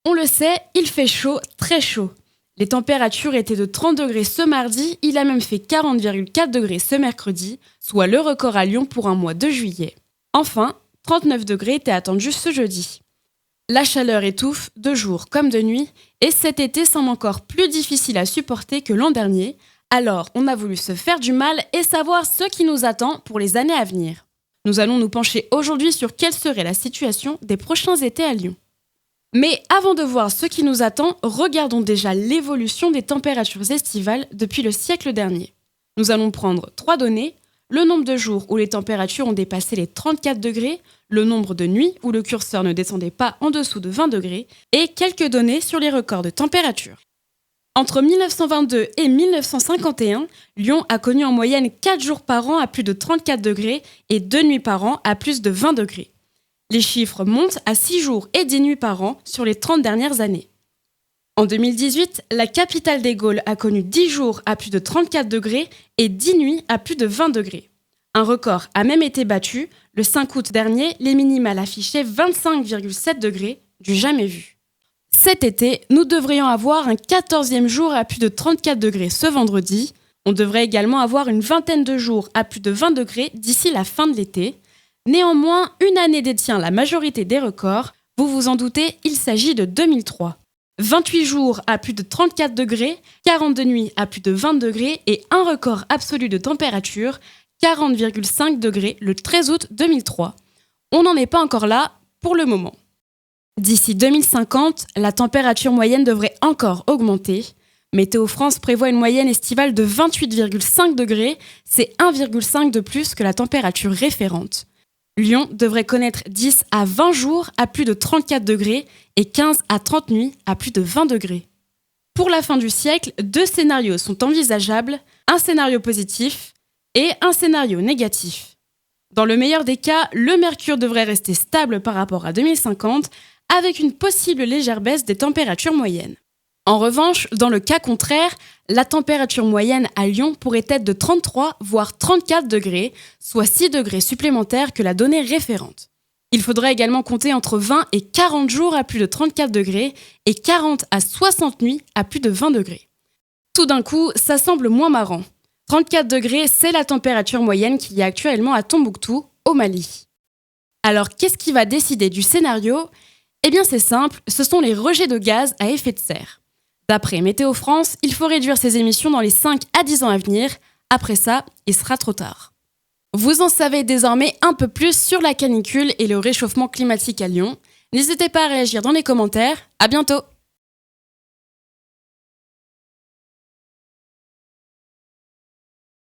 On le sait, il fait chaud, très chaud. Les températures étaient de 30 degrés ce mardi, il a même fait 40,4 degrés ce mercredi, soit le record à Lyon pour un mois de juillet. Enfin, 39 degrés étaient attendus ce jeudi. La chaleur étouffe, de jour comme de nuit, et cet été semble encore plus difficile à supporter que l'an dernier, alors on a voulu se faire du mal et savoir ce qui nous attend pour les années à venir. Nous allons nous pencher aujourd'hui sur quelle serait la situation des prochains étés à Lyon. Mais avant de voir ce qui nous attend, regardons déjà l'évolution des températures estivales depuis le siècle dernier. Nous allons prendre 3 données, le nombre de jours où les températures ont dépassé les 34 degrés, le nombre de nuits où le curseur ne descendait pas en dessous de 20 degrés, et quelques données sur les records de température. Entre 1922 et 1951, Lyon a connu en moyenne 4 jours par an à plus de 34 degrés et 2 nuits par an à plus de 20 degrés. Les chiffres montent à 6 jours et 10 nuits par an sur les 30 dernières années. En 2018, la capitale des Gaules a connu 10 jours à plus de 34 degrés et 10 nuits à plus de 20 degrés. Un record a même été battu. Le 5 août dernier, les minimales affichaient 25,7 degrés, du jamais vu. Cet été, nous devrions avoir un 14e jour à plus de 34 degrés ce vendredi. On devrait également avoir une vingtaine de jours à plus de 20 degrés d'ici la fin de l'été. Néanmoins, une année détient la majorité des records. Vous vous en doutez, il s'agit de 2003. 28 jours à plus de 34 degrés, 42 nuits à plus de 20 degrés et un record absolu de température, 40,5 degrés le 13 août 2003. On n'en est pas encore là pour le moment. D'ici 2050, la température moyenne devrait encore augmenter. Météo France prévoit une moyenne estivale de 28,5 degrés, c'est 1,5 de plus que la température référente. Lyon devrait connaître 10 à 20 jours à plus de 34 degrés et 15 à 30 nuits à plus de 20 degrés. Pour la fin du siècle, 2 scénarios sont envisageables, un scénario positif et un scénario négatif. Dans le meilleur des cas, le mercure devrait rester stable par rapport à 2050 avec une possible légère baisse des températures moyennes. En revanche, dans le cas contraire, la température moyenne à Lyon pourrait être de 33 voire 34 degrés, soit 6 degrés supplémentaires que la donnée référente. Il faudrait également compter entre 20 et 40 jours à plus de 34 degrés et 40 à 60 nuits à plus de 20 degrés. Tout d'un coup, ça semble moins marrant. 34 degrés, c'est la température moyenne qu'il y a actuellement à Tombouctou, au Mali. Alors, qu'est-ce qui va décider du scénario ? Eh bien, c'est simple, ce sont les rejets de gaz à effet de serre. D'après Météo France, il faut réduire ces émissions dans les 5 à 10 ans à venir. Après ça, il sera trop tard. Vous en savez désormais un peu plus sur la canicule et le réchauffement climatique à Lyon. N'hésitez pas à réagir dans les commentaires. À bientôt!